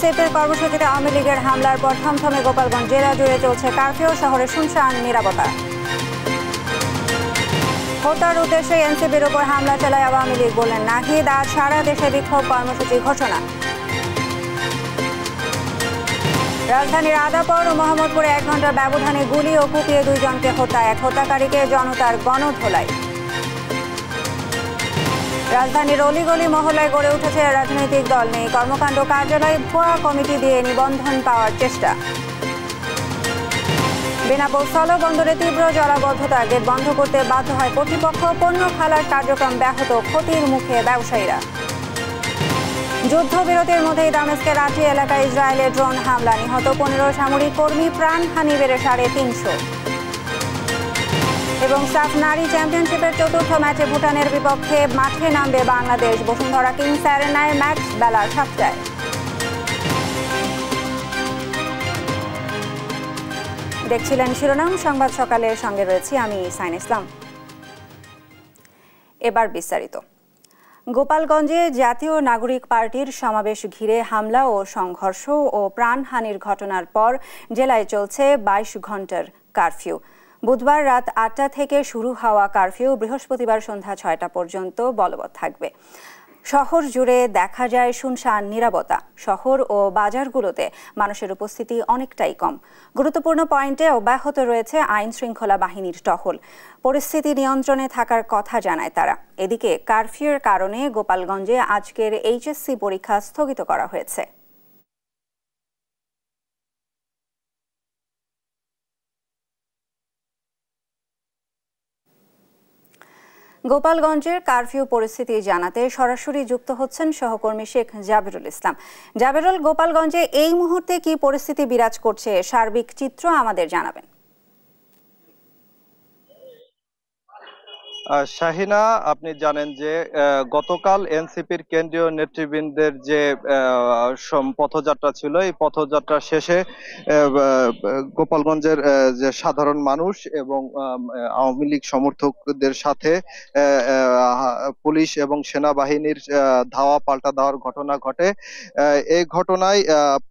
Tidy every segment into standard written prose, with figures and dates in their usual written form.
এনসিপির কর্মসূচিতে আওয়ামী লীগের হামলার পর থমথমে গোপালগঞ্জ জেলা জুড়ে চলছে কারফিউ, শহরে শুনশান নিরাপত্তা। হত্যার উদ্দেশ্যে এনসিপির উপর হামলা চালায় আওয়ামী লীগ, বললেন নাহিদ। আজ সারা দেশে বিক্ষোভ কর্মসূচি ঘোষণা। রাজধানীর আদাপুর ও মোহাম্মদপুরে 1 ঘন্টার ব্যবধানে গুলি ও কুপিয়ে 2 জনকে হত্যা, এক হত্যাকারীকে জনতার গণধোলাই। রাজধানীর অলিগলি মহল্লায় গড়ে উঠেছে রাজনৈতিক দল নেই কর্মকাণ্ড, কার্যালয়ে ভুয়া কমিটি দিয়ে নিবন্ধন পাওয়ার চেষ্টা। বেনাপোল স্থলবন্দরে তীব্র জলাবদ্ধতা, গেট বন্ধ করতে বাধ্য হয় কর্তৃপক্ষ, পণ্য খালার কার্যক্রম ব্যাহত, ক্ষতির মুখে ব্যবসায়ীরা। যুদ্ধবিরতির মধ্যেই দামেস্কের রাঁচি এলাকায় ইসরায়েলের ড্রোন হামলা, নিহত 15 সামরিক কর্মী, প্রাণহানি বেড়ে 350। এবং সাফ নারী চ্যাম্পিয়নশিপের 4র্থ ম্যাচে ভুটানের বিপক্ষে মাঠে নামবে বাংলাদেশ। বসুন্ধরা কিংস অ্যারেনায় ম্যাচ বেলা 7টায়। দেখছিলেন শিরোনাম সংবাদ সকালের সঙ্গে রয়েছি আমি সাইন ইসলাম। এবার বিস্তারিত। গোপালগঞ্জে জাতীয় নাগরিক পার্টির সমাবেশ ঘিরে হামলা ও সংঘর্ষ ও প্রাণহানির ঘটনার পর জেলায় চলছে 22 ঘন্টার কারফিউ। বুধবার রাত 8টা থেকে শুরু হওয়া কারফিউ বৃহস্পতিবার সন্ধ্যা 6টা পর্যন্ত বলবৎ থাকবে। শহর জুড়ে দেখা যায় শুনশান নীরবতা। শহর ও বাজারগুলোতে মানুষের উপস্থিতি অনেকটাই কম। গুরুত্বপূর্ণ পয়েন্টে অব্যাহত রয়েছে আইন শৃঙ্খলা বাহিনীর টহল। পরিস্থিতি নিয়ন্ত্রণে থাকার কথা জানায় তারা। এদিকে কারফিউর কারণে গোপালগঞ্জে আজকের এইচএসসি পরীক্ষা স্থগিত করা হয়েছে। গোপালগঞ্জের কারফিউ পরিস্থিতি জানাতে সরাসরি যুক্ত হচ্ছেন সহকর্মী শেখ জাবিরুল ইসলাম। জাবিরুল, গোপালগঞ্জে এই মুহূর্তে কি পরিস্থিতি বিরাজ করছে, সার্বিক চিত্র আমাদের জানাবেন। শাহিনা, আপনি জানেন যে গতকাল এনসিপির কেন্দ্রীয় নেতৃবৃন্দের যে পথযাত্রা ছিল, এই পথযাত্রা শেষে গোপালগঞ্জের যে সাধারণ মানুষ এবং আওয়ামী লীগ সমর্থকদের সাথে পুলিশ এবং সেনাবাহিনীর ধাওয়া পাল্টা দেওয়ার ঘটনা ঘটে। এই ঘটনায়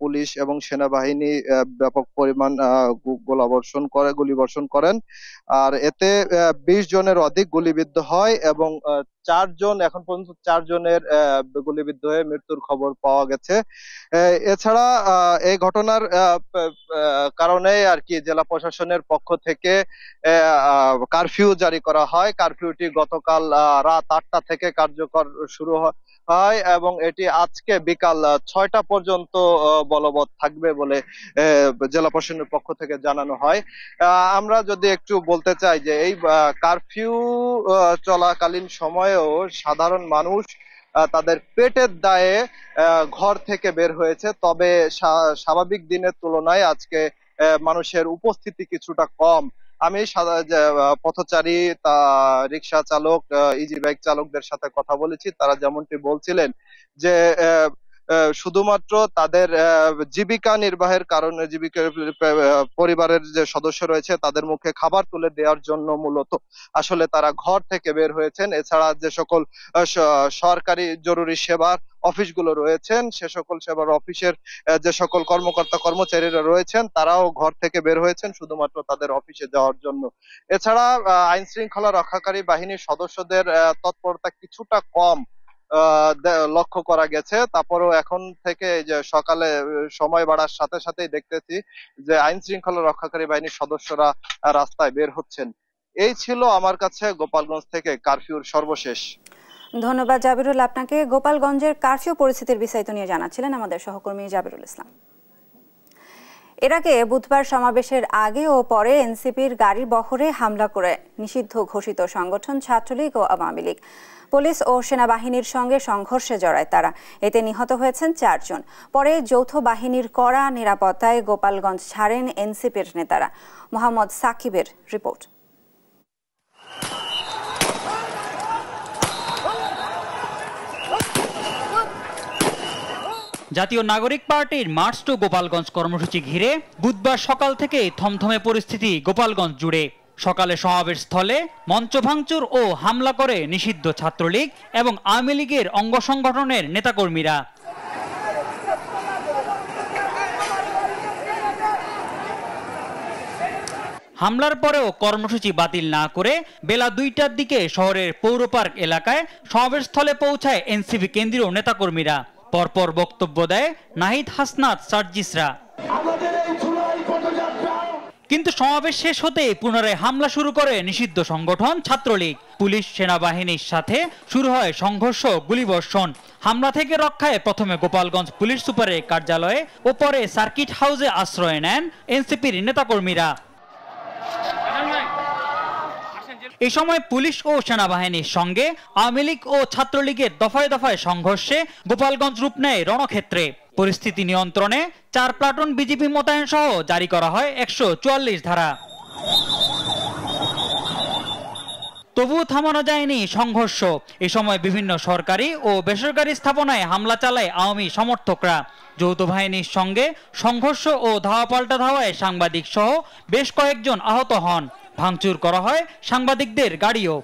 পুলিশ এবং সেনাবাহিনী ব্যাপক পরিমাণ গুলিবর্ষণ করেন। আর এতে 20 জনের অধিক গুলিবিদ্ধ হয় এবং 4 জন, এখন পর্যন্ত 4 জনের গুলিবিদ্ধ হয়ে মৃত্যুর খবর পাওয়া গেছে। এছাড়া এই ঘটনার কারণে আর কি জেলা প্রশাসনের পক্ষ থেকে কারফিউ জারি করা হয়। কারফিউটি গতকাল রাত 8টা থেকে কার্যকর শুরু হয় এবং এটি আজকে বিকাল 6টা পর্যন্ত বলবৎ থাকবে বলে জেলা প্রশাসনের পক্ষ থেকে জানানো হয়। আমরা যদি একটু বলতে চাই যে এই কারফিউ চলাকালীন সময়েও সাধারণ মানুষ তাদের পেটের দায়ে ঘর থেকে বের হয়েছে, তবে স্বাভাবিক দিনের তুলনায় আজকে মানুষের উপস্থিতি কিছুটা কম। আমি পথচারী, রিক্সা চালক, ইজি বাইক চালকদের সাথে কথা বলেছি। তারা যেমনটি বলছিলেন যে শুধুমাত্র তাদের জীবিকা নির্বাহের কারণে, পরিবারের যে সদস্য রয়েছে তাদের মুখে খাবার তুলে দেওয়ার জন্য মূলত আসলে তারা ঘর থেকে বের হয়েছেন। এছাড়া যে সকল সরকারি জরুরি সেবার অফিসগুলো রয়েছেন, সে সকল সেবার অফিসের যে সকল কর্মকর্তা কর্মচারীরা রয়েছেন তারাও ঘর থেকে বের হয়েছেন শুধুমাত্র তাদের অফিসে যাওয়ার জন্য। এছাড়া আইন শৃঙ্খলা রক্ষাকারী বাহিনীর সদস্যদের তৎপরতা কিছুটা কম লক্ষ্য করা গেছে। তারপরেও এখন থেকে যে সকালে সময় বাড়ার সাথে সাথেই দেখতেছি যে আইন শৃঙ্খলা রক্ষাকারী বাহিনীর সদস্যরা রাস্তায় বের হচ্ছেন। এই ছিল আমার কাছে গোপালগঞ্জ থেকে কারফিউর সর্বশেষ। ধন্যবাদ জাবিরুল আপনাকে। গোপালগঞ্জের কারফিউ পরিস্থিতির বিস্তারিত নিয়ে জানাচ্ছিলেন আমাদের সহকর্মী জাবিরুল ইসলাম। এর আগে বুধবার সমাবেশের আগে ও পরে এনসিপির গাড়ির বহরে হামলা করে নিষিদ্ধ ঘোষিত সংগঠন ছাত্রলীগ ও আওয়ামী লীগ। পুলিশ ও সেনাবাহিনীর সঙ্গে সংঘর্ষে জড়ায় তারা। এতে নিহত হয়েছেন 4 জন। পরে যৌথ বাহিনীর কড়া নিরাপত্তায় গোপালগঞ্জ ছাড়েন এনসিপির নেতারা। মোহাম্মদ সাকিবের রিপোর্ট। জাতীয় নাগরিক পার্টির মার্চ টু গোপালগঞ্জ কর্মসূচি ঘিরে বুধবার সকাল থেকে থমথমে পরিস্থিতি গোপালগঞ্জ জুড়ে। সকালে সমাবেশ স্থলে মঞ্চ ভাঙচুর ও হামলা করে নিষিদ্ধ ছাত্রলীগ এবং আওয়ামী লীগের অঙ্গ সংগঠনের নেতাকর্মীরা। হামলার পরেও কর্মসূচি বাতিল না করে বেলা 2টার দিকে শহরের পৌর পার্ক এলাকায় সমাবেশস্থলে পৌঁছায় এনসিপি কেন্দ্রীয় নেতাকর্মীরা। পরপর বক্তব্য দেয় নাহিদ, হাসনাত, সার্জিসরা। কিন্তু সমাবেশ শেষ হতেই পুনরায় হামলা শুরু করে নিষিদ্ধ সংগঠন ছাত্রলীগ। পুলিশ সেনাবাহিনীর সাথে শুরু হয় সংঘর্ষ, গুলিবর্ষণ। হামলা থেকে রক্ষায় প্রথমে গোপালগঞ্জ পুলিশ সুপারের কার্যালয়ে ও পরে সার্কিট হাউসে আশ্রয় নেন এনসিপির নেতাকর্মীরা। এই সময় পুলিশ ও সেনাবাহিনীর সঙ্গে আওয়ামী লীগ ও ছাত্রলীগের দফায় দফায় সংঘর্ষে গোপালগঞ্জ রূপ নেয় রণক্ষেত্রে। পরিস্থিতি নিয়ন্ত্রণে 4 প্লাটুন বিজিবি মোতায়েন সহ জারি করা হয় 144 ধারা। তবুও থামানো যায়নি সংঘর্ষ। এ সময় বিভিন্ন সরকারি ও বেসরকারি স্থাপনায় হামলা চালায় আওয়ামী সমর্থকরা। যৌথ বাহিনীর সঙ্গে সংঘর্ষ ও ধাওয়া পাল্টা ধাওয়ায় সাংবাদিক সহ বেশ কয়েকজন আহত হন। ভাঙচুর করা হয় সাংবাদিকদের গাড়িও।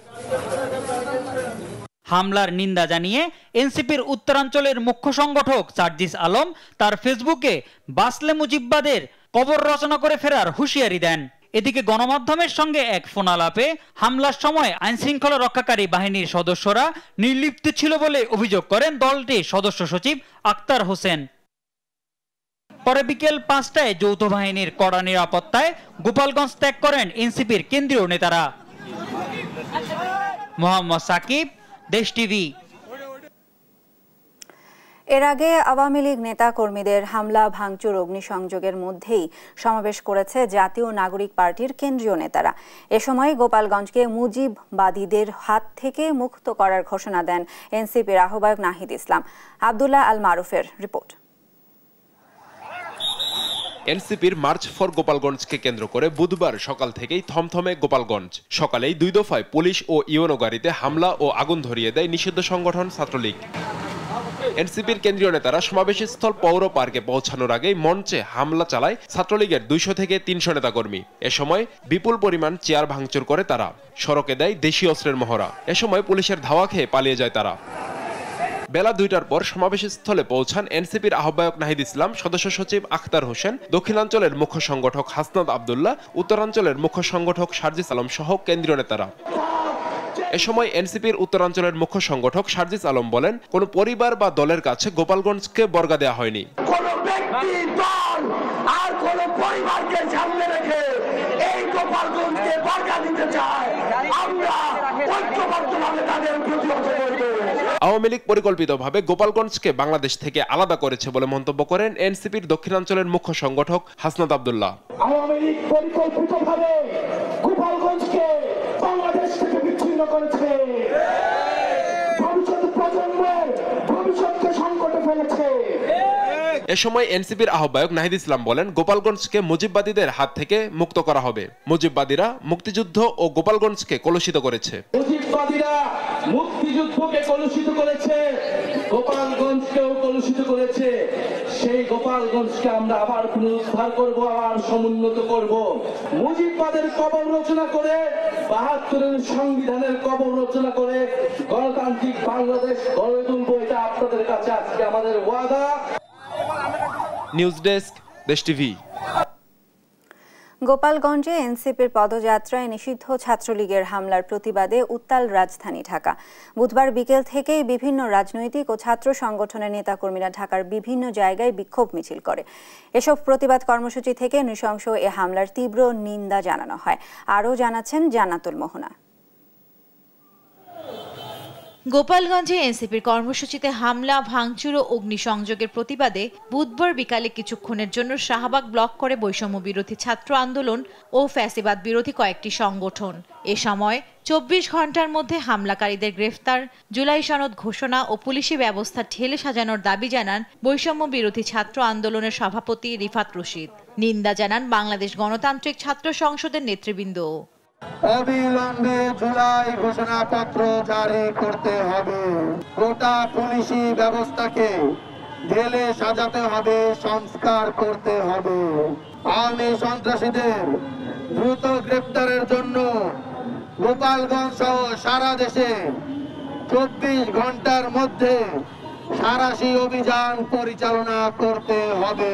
হামলার নিন্দা জানিয়ে এনসিপির উত্তরাঞ্চলের মুখ্য সংগঠক সার্জিস আলম তার ফেসবুকে বাসলে মুজিববাদের কবর রচনা করে ফেরার হুঁশিয়ারি দেন। এদিকে গণমাধ্যমের সঙ্গে এক ফোনালাপে হামলার সময় আইনশৃঙ্খলা রক্ষাকারী বাহিনীর সদস্যরা নির্লিপ্ত ছিল বলে অভিযোগ করেন দলটির সদস্য সচিব আক্তার হোসেন। পরে বিকেল 5টায় যৌথ বাহিনীর কড়া নিরাপত্তায় গোপালগঞ্জ ত্যাগ করেন এনসিপির কেন্দ্রীয় নেতারা। মোহাম্মদ সাকিব, দেশ টিভি। এর আগে আওয়ামী লীগ নেতা কর্মীদের হামলা, ভাঙচুর, অগ্নিসংযোগের মধ্যেই সমাবেশ করেছে জাতীয় নাগরিক পার্টির কেন্দ্রীয় নেতারা। এ সময় গোপালগঞ্জকে মুজিববাদীদের হাত থেকে মুক্ত করার ঘোষণা দেন এনসিপির আহ্বায়ক নাহিদ ইসলাম। আব্দুল্লাহ আল মারুফের রিপোর্ট। এনসিপির মার্চ ফর গোপালগঞ্জকে কেন্দ্র করে বুধবার সকাল থেকেই থমথমে গোপালগঞ্জ। সকালেই 2 দফায় পুলিশ ও ইউএনও গাড়িতে হামলা ও আগুন ধরিয়ে দেয় নিষিদ্ধ সংগঠন ছাত্রলীগ। এনসিপির কেন্দ্রীয় নেতারা সমাবেশস্থল পৌর পার্কে পৌঁছানোর আগেই মঞ্চে হামলা চালায় ছাত্রলীগের 200 থেকে 300 নেতাকর্মী। এ সময় বিপুল পরিমাণ চেয়ার ভাঙচুর করে তারা। সড়কে দেয় দেশীয় অস্ত্রের মহড়া। এ সময় পুলিশের ধাওয়া খেয়ে পালিয়ে যায় তারা। বেলা 2টার পর সমাবেশস্থলে পৌঁছান এনসিপির আহ্বায়ক নাহিদ ইসলাম, সদস্য সচিব আখতার হোসেন, দক্ষিণাঞ্চলের মুখ্য সংগঠক হাসনাত আবদুল্লাহ, উত্তরাঞ্চলের মুখ্য সংগঠক সার্জিস আলম সহ কেন্দ্রীয় নেতারা। এ সময় এনসিপির উত্তরাঞ্চলের মুখ্য সংগঠক সার্জিস আলম বলেন, কোন পরিবার বা দলের কাছে গোপালগঞ্জকে বর্গা দেওয়া হয়নি। কোন ব্যক্তি, দল আর কোন পরিবারকে সামনে রেখে এই গোপালগঞ্জকে বর্গা দিতে চায়, আমরা ঐক্যবদ্ধভাবে তাদের প্রতিহত করব। আওয়ামী লীগ পরিকল্পিতভাবে গোপালগঞ্জকে বাংলাদেশ থেকে আলাদা করেছে বলে মন্তব্য করেন এনসিপির দক্ষিণাঞ্চলের মুখ্য সংগঠক হাসনাত আবদুল্লাহ। আওয়ামী লীগ পরিকল্পিতভাবে গোপালগঞ্জকে বাংলাদেশ থেকে বিচ্ছিন্ন করেছে, ভবিষ্যৎ প্রজন্মের ভবিষ্যৎকে সংকটে ফেলেছে। এ সময় এনসিপির আহ্বায়ক নাহিদ ইসলাম বলেন, গোপালগঞ্জকে মুজিববাদীদের হাত থেকে মুক্ত করা হবে। মুজিববাদীরা মুক্তিযুদ্ধ ও গোপালগঞ্জকে কলুষিত করেছে। মুজিববাদীরা মুক্তিযুদ্ধকে কলুষিত করেছে, গোপালগঞ্জকেও কলুষিত করেছে। সেই গোপালগঞ্জকে আমরা আবার পুনরুদ্ধার করব, আবার সমুন্নত করব। মুজিববাদের কবর রচনা করে, ৭২-এর সংবিধানের কবর রচনা করে গণতান্ত্রিক বাংলাদেশ গড়ে তুলব। এটা আপনাদের কাছে আজকে আমাদের ওয়াদা। নিউজ ডেস্ক, দেশ টিভি। গোপালগঞ্জে এনসিপির পদযাত্রায় নিষিদ্ধ ছাত্রলীগের হামলার প্রতিবাদে উত্তাল রাজধানী ঢাকা। বুধবার বিকেল থেকেই বিভিন্ন রাজনৈতিক ও ছাত্র সংগঠনের নেতাকর্মীরা ঢাকার বিভিন্ন জায়গায় বিক্ষোভ মিছিল করে। এসব প্রতিবাদ কর্মসূচি থেকে নৃশংস এ হামলার তীব্র নিন্দা জানানো হয়। আরও জানাচ্ছেন জান্নাতুল মোহনা। গোপালগঞ্জে এনসিপির কর্মসূচিতে হামলা, ভাঙচুর ও অগ্নিসংযোগের প্রতিবাদে বুধবার বিকালে কিছুক্ষণের জন্য শাহবাগ ব্লক করে বৈষম্য বিরোধী ছাত্র আন্দোলন ও ফ্যাসিবাদ বিরোধী কয়েকটি সংগঠন। এ সময় 24 ঘন্টার মধ্যে হামলাকারীদের গ্রেফতার, জুলাই সনদ ঘোষণা ও পুলিশি ব্যবস্থা ঢেলে সাজানোর দাবি জানান বৈষম্য বিরোধী ছাত্র আন্দোলনের সভাপতি রিফাত রশিদ। নিন্দা জানান বাংলাদেশ গণতান্ত্রিক ছাত্র সংসদের নেতৃবৃন্দ। অবিলম্বে জুলাই ঘোষণাপত্র জারি করতে হবে। গোটা পুলিশি ব্যবস্থাকে ঢেলে সাজাতে হবে, সংস্কার করতে হবে। আওয়ামী সন্ত্রাসীদের দ্রুত গ্রেপ্তারের জন্য গোপালগঞ্জ সহ সারা দেশে 24 ঘন্টার মধ্যে সাঁড়াশি অভিযান পরিচালনা করতে হবে।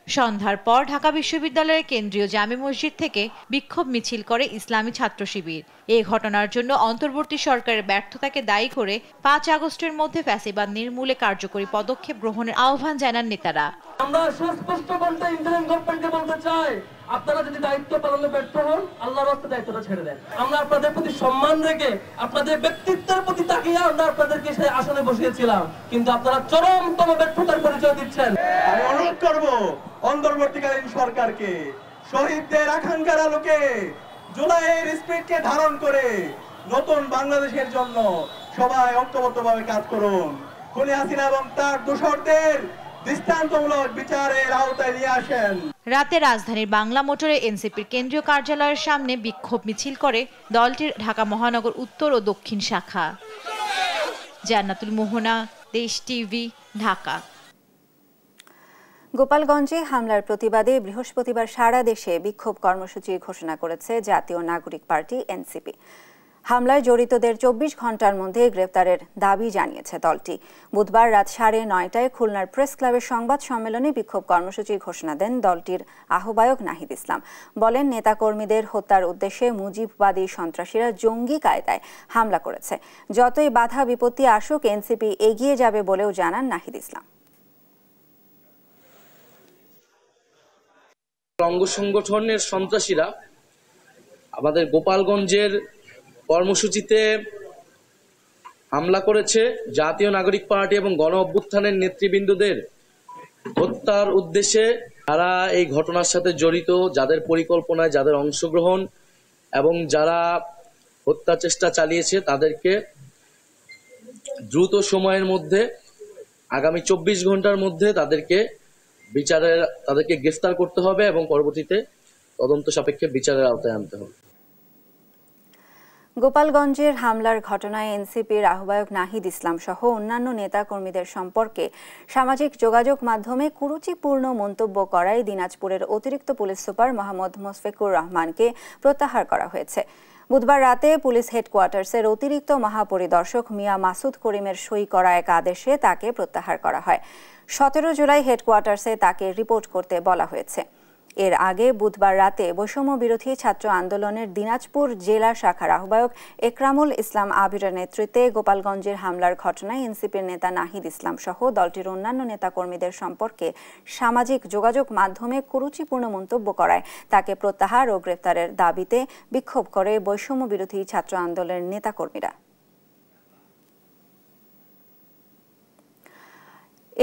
সন্ধ্যার পর ঢাকা বিশ্ববিদ্যালয়ের কেন্দ্রীয় জামে মসজিদ থেকে বিক্ষোভ মিছিল করে ইসলামী ছাত্র শিবির। এই ঘটনার জন্য অন্তর্বর্তী সরকারের ব্যর্থতাকে দায়ী করে 5 আগস্টের মধ্যে ফ্যাসিবাদ নির্মূলে কার্যকরী পদক্ষেপ গ্রহণের আহ্বান জানান নেতারা। আমরা সুস্পষ্ট কণ্ঠে ইন্টারিম গভর্নমেন্টকে বলতে চাই, আপনারা যদি দায়িত্ব পালনে ব্যর্থ হন, আল্লাহর রাস্তায় দায়িত্বটা ছেড়ে দেন। আমরা আপনাদের প্রতি সম্মান রেখে আপনাদের ব্যক্তিত্বের প্রতি তাকিয়ে আমরা আপনাদেরকে সেই আসনে বসিয়েছিলাম, কিন্তু আপনারা চরমতম ব্যর্থতার পরিচয় দিচ্ছেন। আমি অনুরোধ করব অন্তর্বর্তীকালীন সরকারকে শহীদদের আকাঙ্ক্ষার আলোকে জুলাইয়ের স্পিরিটকে ধারণ করে নতুন বাংলাদেশের জন্য সবাই ঐক্যবদ্ধভাবে কাজ করুন। খুনি হাসিনা এবং তার দোসরদের দৃষ্টান্তমূলক বিচারের আওতায় নিয়ে আসেন। রাতে রাজধানীর বাংলা মোটরে এনসিপির কেন্দ্রীয় কার্যালয়ের সামনে বিক্ষোভ মিছিল করে দলটির ঢাকা মহানগর উত্তর ও দক্ষিণ শাখা। জান্নাতুল মোহনা, দেশ টিভি, ঢাকা। গোপালগঞ্জে হামলার প্রতিবাদে বৃহস্পতিবার সারা দেশে বিক্ষোভ কর্মসূচি ঘোষণা করেছে জাতীয় নাগরিক পার্টি এনসিপি। হামলায় জড়িতদের 24 ঘন্টার মধ্যে গ্রেফতারের দাবি জানিয়েছে দলটি। বুধবার রাত 9:30টায় খুলনার প্রেস ক্লাবের সংবাদ সম্মেলনে বিক্ষোভ কর্মসূচি ঘোষণা দেন দলটির আহ্বায়ক নাহিদ ইসলাম। বলেন, নেতাকর্মীদের হত্যার উদ্দেশ্যে মুজিববাদী সন্ত্রাসীরা জঙ্গি কায়দায় হামলা করেছে। যতই বাধা বিপত্তি আসুক, এনসিপি এগিয়ে যাবে বলেও জানান নাহিদ ইসলাম। অঙ্গ সংগঠনের সন্ত্রাসীরা আমাদের গোপালগঞ্জের কর্মসূচিতে হামলা করেছে। জাতীয় নাগরিক পার্টি এবং গণ অভ্যুত্থানের নেতৃবৃন্দদের হত্যার উদ্দেশ্যে যারা এই ঘটনার সাথে জড়িত, যাদের পরিকল্পনায়, যাদের অংশগ্রহণ এবং যারা হত্যা চেষ্টা চালিয়েছে, তাদেরকে দ্রুত সময়ের মধ্যে, আগামী 24 ঘন্টার মধ্যে তাদেরকে গ্রেফতার করতে হবে এবং পরবর্তীতে তদন্ত সাপেক্ষে বিচারের আওতায় আনতে হবে। গোপালগঞ্জের হামলার ঘটনায় এনসিপির আহ্বায়ক নাহিদ ইসলাম সহ অন্যান্য নেতা কর্মীদের সম্পর্কে সামাজিক যোগাযোগ মাধ্যমে কুরুচিপূর্ণ মন্তব্য করায় দিনাজপুরের অতিরিক্ত পুলিশ সুপার মোহাম্মদ মোশফিকুর রহমানকে প্রত্যাহার করা হয়েছে। বুধবার রাতে পুলিশ হেডকোয়ার্টার্সের অতিরিক্ত মহাপরিদর্শক মিয়া মাসুদ করিমের সই করা এক আদেশে তাকে প্রত্যাহার করা হয়। 17 জুলাই হেডকোয়ার্টার্সে তাকে রিপোর্ট করতে বলা হয়েছে। এর আগে বুধবার রাতে বৈষম্য বিরোধী ছাত্র আন্দোলনের দিনাজপুর জেলা শাখার আহ্বায়ক একরামুল ইসলাম আবিরের নেতৃত্বে গোপালগঞ্জের হামলার ঘটনায় এনসিপির নেতা নাহিদ ইসলাম সহ দলটির অন্যান্য নেতাকর্মীদের সম্পর্কে সামাজিক যোগাযোগ মাধ্যমে কুরুচিপূর্ণ মন্তব্য করায় তাকে প্রত্যাহার ও গ্রেফতারের দাবিতে বিক্ষোভ করে বৈষম্য বিরোধী ছাত্র আন্দোলনের নেতাকর্মীরা।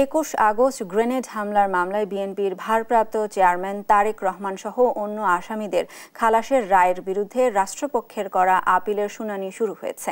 21 আগস্ট গ্রেনেড হামলার মামলায় বিএনপির ভারপ্রাপ্ত চেয়ারম্যান তারেক রহমান সহ অন্য আসামিদের খালাসের রায়ের বিরুদ্ধে রাষ্ট্রপক্ষের করা আপিলের শুনানি শুরু হয়েছে।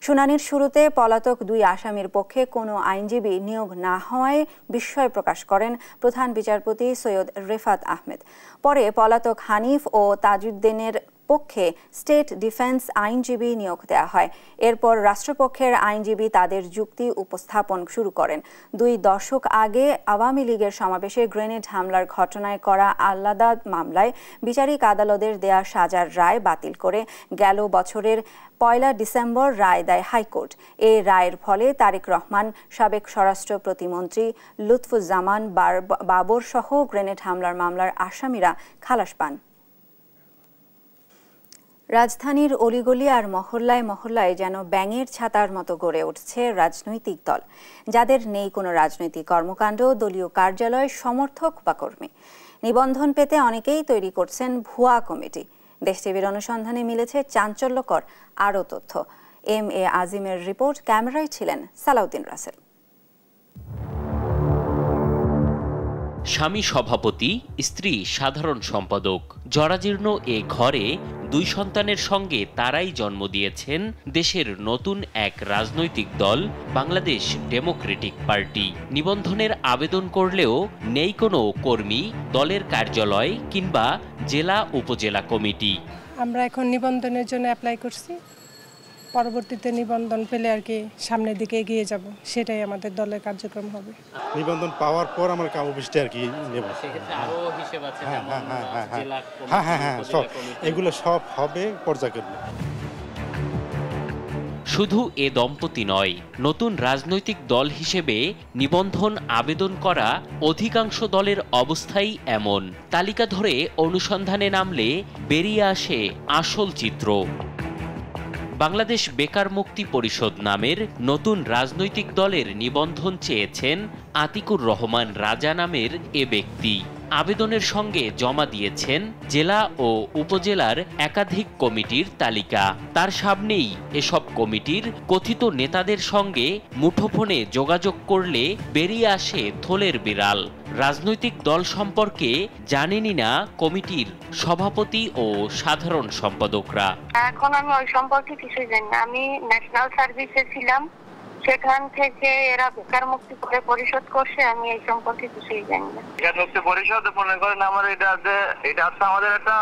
শুনানির শুরুতে পলাতক 2 আসামির পক্ষে কোনো আইনজীবী নিয়োগ না হওয়ায় বিস্ময় প্রকাশ করেন প্রধান বিচারপতি সৈয়দ রেফাত আহমেদ। পরে পলাতক হানিফ ও তাজউদ্দিনের পক্ষে স্টেট ডিফেন্স আইনজীবী নিয়োগ দেওয়া হয়। এরপর রাষ্ট্রপক্ষের আইনজীবী তাদের যুক্তি উপস্থাপন শুরু করেন। 2 দশক আগে আওয়ামী লীগের সমাবেশে গ্রেনেড হামলার ঘটনায় করা আলাদা মামলায় বিচারিক আদালতের দেয়া সাজার রায় বাতিল করে গেল বছরের 1 ডিসেম্বর রায় দেয় হাইকোর্ট। এই রায়ের ফলে তারেক রহমান, সাবেক স্বরাষ্ট্র প্রতিমন্ত্রী লুৎফুজ্জামান বাবর সহ গ্রেনেড হামলার মামলার আসামিরা খালাস পান। রাজধানীর অলিগলি আর মহল্লায় মহল্লায় যেন ব্যাঙের ছাতার মতো গড়ে উঠছে রাজনৈতিক দল, যাদের নেই কোনো রাজনৈতিক কর্মকাণ্ড, দলীয় কার্যালয়, সমর্থক বা কর্মী। নিবন্ধন পেতে অনেকেই তৈরি করছেন ভুয়া কমিটি। দেশ টিভির অনুসন্ধানে মিলেছে চাঞ্চল্যকর আরও তথ্য। এম এ আজিমের রিপোর্ট, ক্যামেরায় ছিলেন সালাউদ্দিন রাসেল। স্বামী সভাপতি, স্ত্রী সাধারণ সম্পাদক, জরাজীর্ণ এ ঘরে 2 সন্তানের সঙ্গে তারাই জন্ম দিয়েছেন দেশের নতুন এক রাজনৈতিক দল বাংলাদেশ ডেমোক্রেটিক পার্টি। নিবন্ধনের আবেদন করলেও নেই কোনো কর্মী, দলের কার্যালয় কিংবা জেলা উপজেলা কমিটি। আমরা এখন নিবন্ধনের জন্য অ্যাপ্লাই করছি, পরবর্তীতে নিবন্ধন পেলে আর কি সামনের দিকে এগিয়ে যাব, সেটাই আমাদের দলের কার্যক্রম হবে। নিবন্ধন পাওয়ার পর আমার অফিসটা আর কি নেব। হ্যাঁ, সব এগুলো সব হবে পর্যায়ক্রমে। শুধু এ দম্পতি নয়, নতুন রাজনৈতিক দল হিসেবে নিবন্ধন আবেদন করা অধিকাংশ দলের অবস্থাই এমন। তালিকা ধরে অনুসন্ধানে নামলে বেরিয়ে আসে আসল চিত্র। বাংলাদেশ বেকার মুক্তি পরিষদ নামের নতুন রাজনৈতিক দলের নিবন্ধন চেয়েছেন আতিকুর রহমান রাজা নামের এ ব্যক্তি। আবেদনের সঙ্গে জমা দিয়েছেন জেলা ও উপজেলার একাধিক কমিটির তালিকা। তার সামনেই এসব কমিটির কথিত নেতাদের সঙ্গে মুঠোফোনে যোগাযোগ করলে বেরিয়ে আসে থলের বিড়াল। রাজনৈতিক দল সম্পর্কে জানেনই না কমিটির সভাপতি ও সাধারণ সম্পাদকরা। এখন আমি ওই সম্পর্কে কিছুই জানি না। আমি ন্যাশনাল সার্ভিসে ছিলাম, সেখান থেকে এরা বেকার মুক্তি করে পরিশোধ করছে, আমি এই সম্পর্কে কিছুই জানি না। বেকার মুক্তি পরিষদ মনে করেন আমার এটা হচ্ছে আমাদের একটা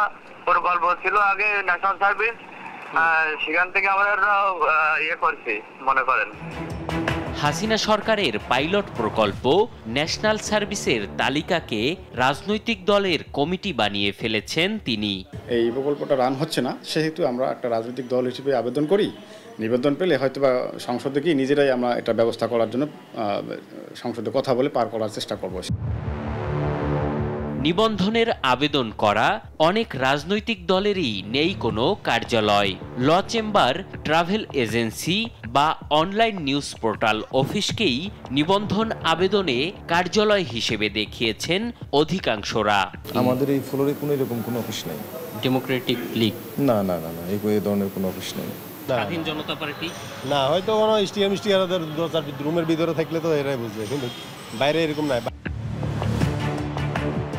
প্রকল্প ছিল আগে ন্যাশনাল সার্ভিস, সেখান থেকে আমরা একটা ইয়ে করছি মনে করেন। হাসিনা সরকারের পাইলট প্রকল্প ন্যাশনাল সার্ভিসের তালিকাকে রাজনৈতিক দলের কমিটি বানিয়ে ফেলেছেন তিনি। এই প্রকল্পটা রান হচ্ছে না, সেহেতু আমরা একটা রাজনৈতিক দল হিসেবে আবেদন করি। নিবেদন পেলে হয়তো বা সংসদে গিয়ে নিজেরাই আমরা এটা ব্যবস্থা করার জন্য সংসদে কথা বলে পার করার চেষ্টা করব। নিবন্ধনের আবেদন করা অনেক রাজনৈতিক দলেরই নেই কোনো কার্যালয়। ল চেম্বার, ট্রাভেল এজেন্সি বা অনলাইন নিউজ পোর্টাল অফিসকেই নিবন্ধন আবেদনে কার্যালয় হিসেবে দেখিয়েছেন অধিকাংশরা। আমাদের এই ফ্লোরে কোনো এরকম কোনো অফিস নেই। ডেমোক্রেটিক লীগ না না না না, এই ধরনের কোনো অফিস নেই। স্বাধীন জনতা পার্টি না, হয়তো কোনো স্টিয়ার রুমের ভিতরে থাকলে তো এরাই বুঝবে, কিন্তু বাইরে এরকম নাই।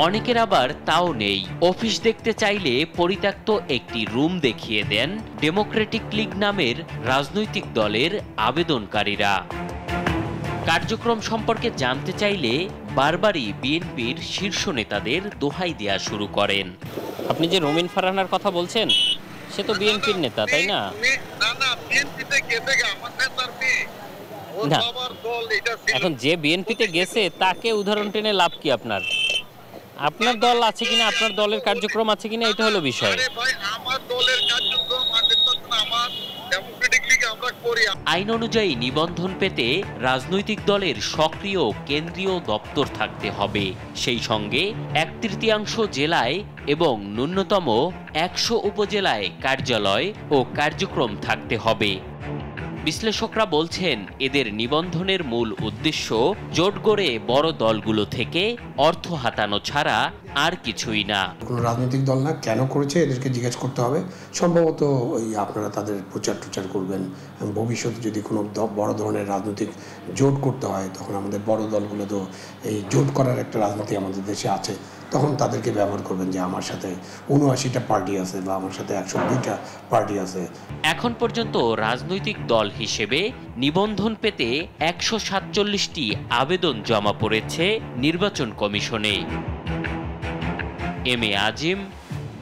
অনেকের আবার তাও নেই। অফিস দেখতে চাইলে পরিত্যক্ত একটি রুম দেখিয়ে দেন ডেমোক্রেটিক লীগ নামের রাজনৈতিক দলের আবেদনকারীরা। কার্যক্রম সম্পর্কে জানতে চাইলে বারবারই বিএনপির শীর্ষ নেতাদের দোহাই দেয়া শুরু করেন। আপনি যে রুমিন ফারহানার কথা বলছেন, সে তো বিএনপির নেতা, তাই না? না, এখন যে বিএনপিতে গেছে তাকে উদাহরণ টেনে লাভ কি? আপনার দল আছে কিনা, আপনার দলের কার্যক্রম আছে কিনা, এটা হলো বিষয়। আইন অনুযায়ী নিবন্ধন পেতে রাজনৈতিক দলের সক্রিয় কেন্দ্রীয় দপ্তর থাকতে হবে, সেই সঙ্গে 1/3 জেলায় এবং ন্যূনতম 100 উপজেলায় কার্যালয় ও কার্যক্রম থাকতে হবে। বিশ্লেষকরা বলছেন এদের নিবন্ধনের মূল উদ্দেশ্য জোট গড়ে বড় দলগুলো থেকে অর্থ হাতানো ছাড়া আর কিছুই না। কোনো রাজনৈতিক দল না, কেন করেছে এদেরকে জিজ্ঞেস করতে হবে। সম্ভবত ওই আপনারা তাদের প্রচার করবেন। ভবিষ্যতে যদি কোনো বড় ধরনের রাজনৈতিক জোট করতে হয়, তখন আমাদের বড় দলগুলো তো এই জোট করার একটা রাজনীতি আমাদের দেশে আছে, তখন তাদেরকে ব্যবহার করবেন যে আমার সাথে 79টা পার্টি আছে বা আমার সাথে 102টা পার্টি আছে। এখন পর্যন্ত রাজনৈতিক দল হিসেবে নিবন্ধন পেতে 147টি আবেদন জমা পড়েছে নির্বাচন কমিশনে। এম এ আজিম,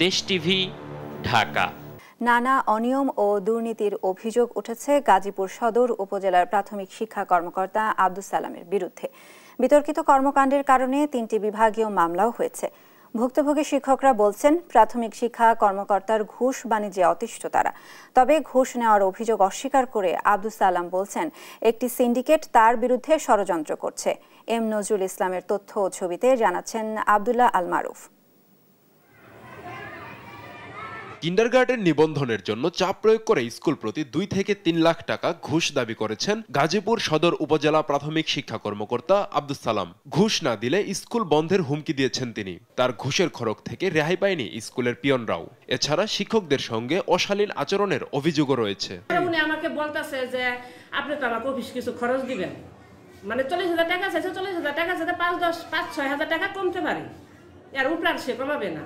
দেশ টিভি, ঢাকা। নানা অনিয়ম ও দুর্নীতির অভিযোগ উঠেছে গাজীপুর সদর উপজেলার প্রাথমিক শিক্ষা কর্মকর্তা আব্দুস সালামের বিরুদ্ধে। বিতর্কিত কর্মকাণ্ডের কারণে 3টি বিভাগীয় মামলাও হয়েছে। ভুক্তভোগী শিক্ষকরা বলছেন প্রাথমিক শিক্ষা কর্মকর্তার ঘুষ বাণিজ্যে অতিষ্ঠ তারা। তবে ঘুষ নেওয়ার অভিযোগ অস্বীকার করে আব্দুস সালাম বলছেন একটি সিন্ডিকেট তার বিরুদ্ধে ষড়যন্ত্র করছে। এম নজরুল ইসলামের তথ্য ও ছবিতে জানাচ্ছেন আব্দুল্লাহ আল মারুফ। কিন্ডারগার্টেন নিবন্ধনের জন্য চাপ প্রয়োগ করে স্কুল প্রতি 2 থেকে 3 লাখ টাকা ঘুষ দাবি করেছেন গাজীপুর সদর উপজেলা প্রাথমিক শিক্ষা কর্মকর্তা আব্দুস সালাম। ঘুষ না দিলে স্কুল বন্ধের হুমকি দিয়েছেন তিনি। তার ঘুষের খরচ থেকে রেহাই পায়নি স্কুলের পিয়নরাও। এছাড়া শিক্ষকদের সঙ্গে অশালীন আচরণের অভিযোগও রয়েছে। উনি আমাকে বলতেছে যে আপনি তো আমাকে অফিস কিছু খরচ দিবেন, মানে 40,000 টাকা চাইছে, 40,000 টাকা চাইতে 5-6 টাকা কমতে পারি, এর উপর আর সে কমাবে না।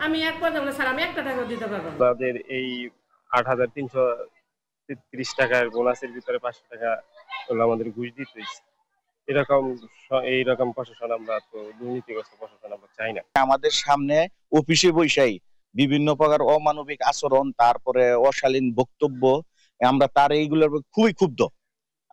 আমি এক পর্যন্ত স্যার আমি 1 টাকা দিতে পারবো না। আমাদের এই 8,330 টাকার বোনাসের ভিতরে 500 টাকা হলো আমাদের ঘুষ দিতে হয়েছে। এইরকম প্রশাসন আমরা তো দুর্নীতিগ্রস্ত প্রশাসন আমরা চাই না। আমাদের সামনে অফিসে বৈশাই বিভিন্ন প্রকার অমানবিক আচরণ, তারপরে অশালীন বক্তব্য, আমরা তার এইগুলোর খুবই ক্ষুব্ধ।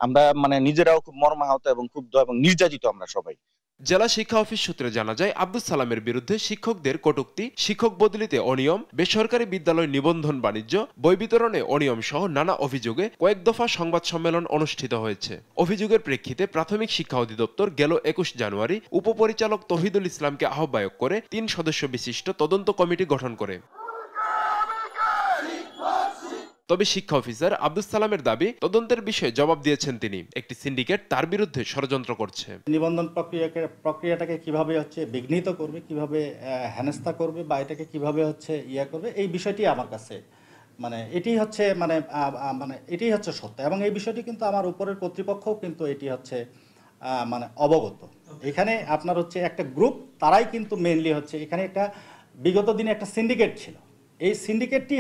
আমরা মানে নিজেরাও খুব মর্মাহত এবং ক্ষুব্ধ এবং নির্যাতিত আমরা সবাই। জেলা শিক্ষা অফিস সূত্রে জানা যায়, আব্দুস সালামের বিরুদ্ধে শিক্ষকদের কটূক্তি, শিক্ষক বদলিতে অনিয়ম, বেসরকারি বিদ্যালয় নিবন্ধন বাণিজ্য, বই বিতরণে অনিয়ম সহ নানা অভিযোগে কয়েক দফা সংবাদ সম্মেলন অনুষ্ঠিত হয়েছে। অভিযোগের প্রেক্ষিতে প্রাথমিক শিক্ষা অধিদপ্তর গেল 21 জানুয়ারি উপপরিচালক তৌহিদুল ইসলামকে আহ্বায়ক করে 3 সদস্য বিশিষ্ট তদন্ত কমিটি গঠন করে। তবে শিক্ষা অফিসার আব্দুস সালামের দাবি, তদন্তের বিষয়ে জবাব দিয়েছেন তিনি। একটি সিন্ডিকেট তার বিরুদ্ধে ষড়যন্ত্র করছে। নিবন্ধন প্রক্রিয়াটাকে কিভাবে বিঘ্নিত করবে, কিভাবে হেনস্থা করবে বা এটাকে কিভাবে করবে, এই বিষয়টি আমার কাছে এটি হচ্ছে এটাই হচ্ছে সত্য। এবং এই বিষয়টি কিন্তু আমার উপরের কর্তৃপক্ষও কিন্তু এটি অবগত। এখানে আপনার একটা গ্রুপ, তারাই কিন্তু মেইনলি এখানে একটা বিগত দিনে একটা সিন্ডিকেট ছিল। এই সিন্ডিকেটটি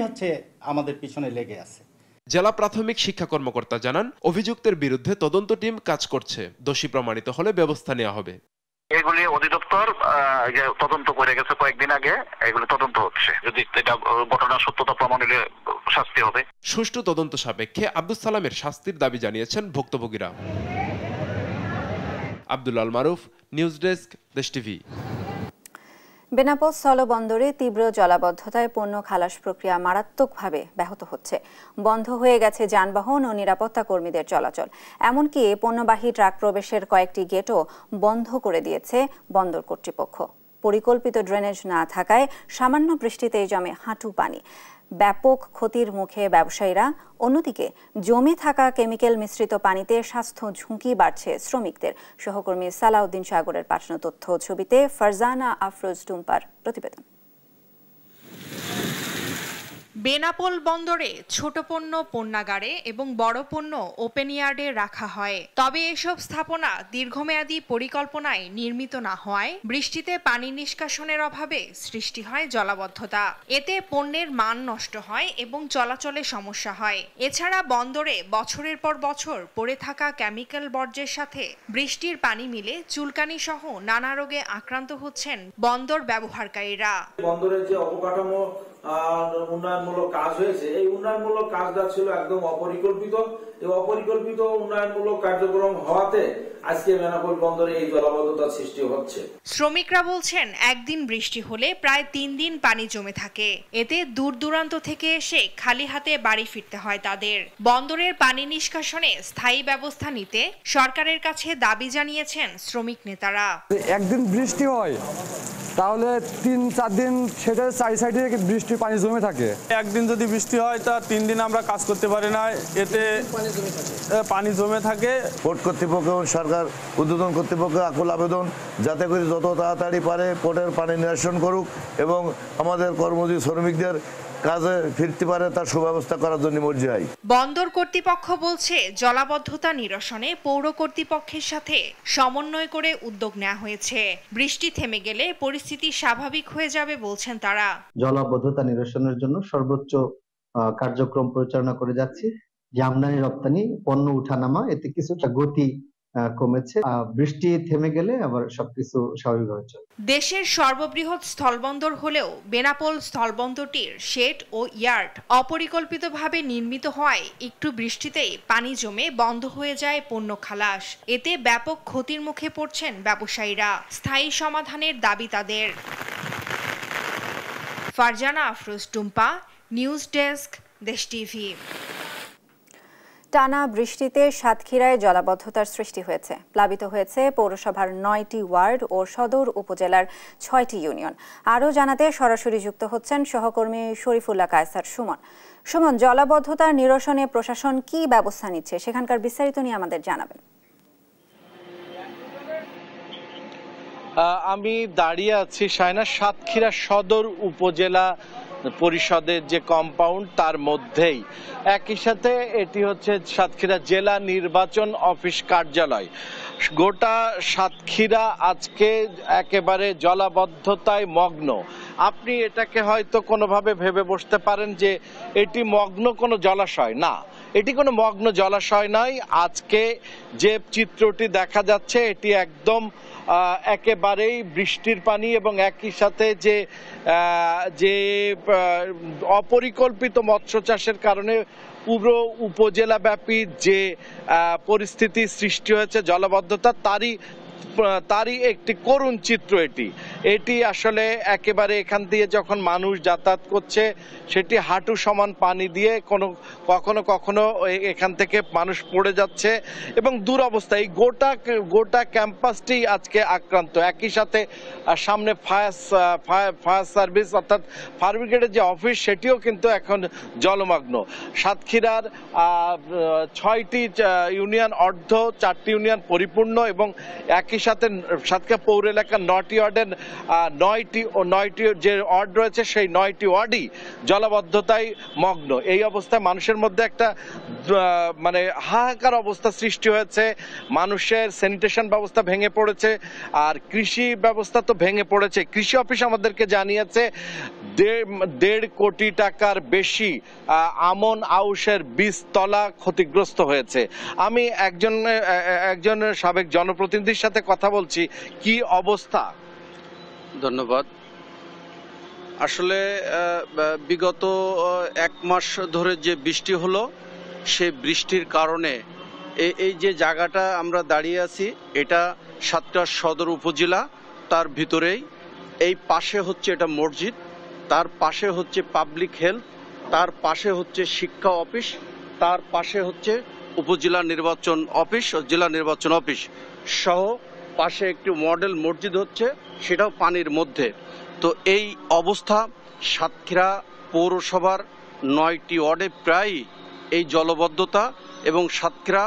আমাদের পিছনে লেগে আছে। জেলা প্রাথমিক শিক্ষা কর্মকর্তা জানান, অভিযুক্তের বিরুদ্ধে তদন্ত টিম কাজ করছে। দোষী প্রমাণিত হলে ব্যবস্থা নেওয়া হবে। এগুলি অধিদপ্তর তদন্ত করে গেছে কয়েকদিন আগে, এগুলি তদন্ত হচ্ছে। যদি এটা ঘটনার সত্যতা প্রমাণ হলে শাস্তি হবে। সুষ্ঠু তদন্ত সাপেক্ষে আব্দুস সালামের শাস্তির দাবি জানিয়েছেন ভুক্তভোগীরা। আব্দুল আল মারুফ, নিউজ ডেস্ক, দেশ টিভি। বেনাপোল স্থলবন্দরে তীব্র জলাবদ্ধতায় পণ্য খালাস প্রক্রিয়া মারাত্মকভাবে ব্যাহত হচ্ছে। বন্ধ হয়ে গেছে যানবাহন ও নিরাপত্তা কর্মীদের চলাচল। এমনকি পণ্যবাহী ট্রাক প্রবেশের কয়েকটি গেটও বন্ধ করে দিয়েছে বন্দর কর্তৃপক্ষ। পরিকল্পিত ড্রেনেজ না থাকায় সামান্য বৃষ্টিতেই জমে হাঁটু পানি। ব্যাপক ক্ষতির মুখে ব্যবসায়ীরা। অন্যদিকে জমে থাকা কেমিক্যাল মিশ্রিত পানিতে স্বাস্থ্য ঝুঁকি বাড়ছে শ্রমিকদের। সহকর্মী সালাউদ্দিন সাগরের পাঠানো তথ্য ছবিতে ফারজানা আফরোজ টুম্পার প্রতিবেদন। বেনাপোল বন্দরে ছোট পণ্য পণ্যাগারে এবং বড় পণ্য ওপেন ইয়ার্ডে রাখা হয়। তবে এসব স্থাপনা দীর্ঘমেয়াদী পরিকল্পনায় নির্মিত না হওয়ায় বৃষ্টিতে পানি নিষ্কাশনের অভাবে সৃষ্টি হয় জলাবদ্ধতা। এতে পণ্যের মান নষ্ট হয় এবং চলাচলে সমস্যা হয়। এছাড়া বন্দরে বছরের পর বছর পড়ে থাকা কেমিক্যাল বর্জ্যের সাথে বৃষ্টির পানি মিলে চুলকানি সহ নানা রোগে আক্রান্ত হচ্ছেন বন্দর ব্যবহারকারীরা। বন্দরের যে অবকাঠামো উন্নয়নমূলক কাজ হয়েছে, এই উন্নয়নমূলক কাজটা ছিল একদম অপরিকল্পিত। এই অপরিকল্পিত উন্নয়নমূলক কার্যক্রম হওয়াতে আজকে বেনাপোল বন্দরে এই জলাবদ্ধতার সৃষ্টি হচ্ছে। শ্রমিকরা বলছেন, একদিন বৃষ্টি হলে প্রায় 3 দিন পানি জমে থাকে। এতে দূর দূরান্ত থেকে এসে খালি হাতে বাড়ি ফিরতে হয় তাদের। বন্দরের পানি নিষ্কাশনে স্থায়ী ব্যবস্থা নিতে সরকারের কাছে দাবি জানিয়েছেন শ্রমিক নেতারা। একদিন বৃষ্টি হয় তাহলে 3-4 দিন সেটা সাইডে বৃষ্টি পানি জমে থাকে। একদিন যদি বৃষ্টি হয় তা 3 দিন আমরা কাজ করতে পারি না, এতে পানি জমে থাকে। পোর্ট কর্তৃপক্ষ, সরকার উদ্বোধন কর্তৃপক্ষ আকুল আবেদন, যাতে করে যত তাড়াতাড়ি পারে পোর্টের পানি নিরসন করুক এবং আমাদের কর্মজীবী শ্রমিকদের কাজে ফিরতে পারে তার সুব্যবস্থা করার জন্য মর্জি হয়। বন্দর কর্তৃপক্ষ বলছে, জলাবদ্ধতা নিরসনে পৌর কর্তৃপক্ষের সাথে সমন্বয় করে উদ্যোগ নেওয়া হয়েছে। বৃষ্টি থেমে গেলে পরিস্থিতি স্বাভাবিক হয়ে যাবে বলছেন তারা। জলাবদ্ধতা নিরসনের জন্য সর্বোচ্চ কার্যক্রম পরিচালনা করে যাচ্ছি। যে আমদানি রপ্তানি পণ্য উঠানামা, এতে কিছুটা গতি কমেছে। বৃষ্টি থেমে গেলে আবার সবকিছু স্বাভাবিক হয়ে যাবে। দেশের সর্ববৃহৎ স্থলবন্দর হলেও বেনাপোল স্থলবন্দরটির শেড ও ইয়ার্ড অপরিকল্পিতভাবে নির্মিত হওয়ায় একটু বৃষ্টিতেই পানি জমে বন্ধ হয়ে যায় পণ্য খালাস। এতে ব্যাপক ক্ষতির মুখে পড়ছেন ব্যবসায়ীরা। স্থায়ী সমাধানের দাবি তাদের। ফারজানা আফরোজ টুম্পা, নিউজ ডেস্ক, দেশ টিভি। টানা বৃষ্টিতে সাতক্ষীরায় জলাবদ্ধতার সৃষ্টি হয়েছে। প্লাবিত হয়েছে পৌরসভার 9টি ওয়ার্ড ও সদর উপজেলার 6টি ইউনিয়ন। আরও জানাতে সরাসরি যুক্ত হচ্ছেন সহকর্মী শরীফুল্লাহ কায়সার সুমন। সুমন, জলাবদ্ধতার নিরসনে প্রশাসন কি ব্যবস্থা নিচ্ছে, সেখানকার বিস্তারিত নিয়ে আমাদের জানাবেন। আমি দাঁড়িয়ে আছি শায়না সাতক্ষীরা সদর উপজেলা পরিষদের যে কম্পাউন্ড তার মধ্যেই। একই সাথে এটি হচ্ছে সাতক্ষীরা জেলা নির্বাচন অফিস কার্যালয়। গোটা সাতক্ষীরা আজকে একেবারে জলাবদ্ধতায় মগ্ন। আপনি এটাকে হয়তো কোনোভাবে ভেবে বসতে পারেন যে এটি মগ্ন কোনো জলাশয়, না, এটি কোনো মগ্ন জলাশয় নয়। আজকে যে চিত্রটি দেখা যাচ্ছে এটি একদম একেবারেই বৃষ্টির পানি এবং একই সাথে যে অপরিকল্পিত মৎস্য চাষের কারণে পুরো উপজেলা ব্যাপী যে পরিস্থিতি সৃষ্টি হয়েছে জলাবদ্ধতা, তারই তারই একটি করুণ চিত্র এটি আসলে একেবারে এখান দিয়ে যখন মানুষ যাতায়াত করছে সেটি হাঁটু সমান পানি দিয়ে কখনো কখনো এখান থেকে মানুষ পড়ে যাচ্ছে এবং দুরবস্থা। এই গোটা ক্যাম্পাসটি আজকে আক্রান্ত। একই সাথে সামনে ফায়ার সার্ভিস অর্থাৎ ফায়ার ব্রিগেডের যে অফিস সেটিও কিন্তু এখন জলমগ্ন। সাতক্ষীরার 6টি ইউনিয়ন অর্ধ, 4টি ইউনিয়ন পরিপূর্ণ এবং একই সাথে সাতক্ষীরা পৌর এলাকার 9টি ওয়ার্ডের 9টি যে ওয়ার্ড রয়েছে সেই 9টি ওয়ার্ডই জলাবদ্ধতায় মগ্ন। এই অবস্থায় মানুষের মধ্যে একটা মানে হাহাকার অবস্থা সৃষ্টি হয়েছে। মানুষের স্যানিটেশন ব্যবস্থা ভেঙে পড়েছে, আর কৃষি ব্যবস্থা তো ভেঙে পড়েছে। কৃষি অফিস আমাদেরকে জানিয়েছে 1.5 কোটি টাকার বেশি আমন আউশের বীজতলা ক্ষতিগ্রস্ত হয়েছে। আমি একজন সাবেক জনপ্রতিনিধির সাথে কথা বলছি, কি অবস্থা? ধন্যবাদ। আসলে বিগত 1 মাস ধরে যে বৃষ্টি হলো, সেই বৃষ্টির কারণে এই যে জায়গাটা আমরা দাঁড়িয়ে আছি এটা সাতক্ষীরা সদর উপজেলা, তার ভিতরেই এই পাশে হচ্ছে এটা মসজিদ, তার পাশে হচ্ছে পাবলিক হেলথ, তার পাশে হচ্ছে শিক্ষা অফিস, তার পাশে হচ্ছে উপজেলা নির্বাচন অফিস ও জেলা নির্বাচন অফিস সহ পাশে একটি মডেল মসজিদ হচ্ছে, সেটাও পানির মধ্যে। তো এই অবস্থা সাতক্ষীরা পৌরসভার 9টি ওয়ার্ডে প্রায় এই জলবদ্ধতা এবং সাতক্ষীরা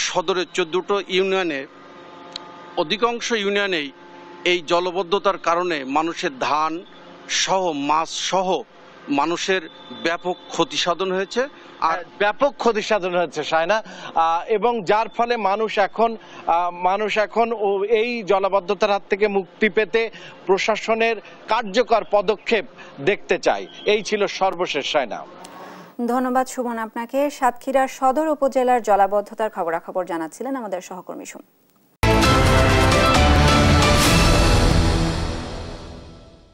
সদরের 14টো ইউনিয়নে অধিকাংশ ইউনিয়নেই এই জলবদ্ধতার কারণে মানুষের ধান সহ মাছ সহ মানুষের ব্যাপক ক্ষতি সাধন হয়েছে। আর ব্যাপক ক্ষতি সাধন হয়েছে সায়না, এবং যার ফলে মানুষ এখন এই জলাবদ্ধতার হাত থেকে মুক্তি পেতে প্রশাসনের কার্যকর পদক্ষেপ দেখতে চায়। এই ছিল সর্বশেষ সায়না। ধন্যবাদ সুমন আপনাকে। সাতক্ষীরা সদর উপজেলার জলাবদ্ধতার খবরাখবর জানাচ্ছিলেন আমাদের সহকর্মী সুমন।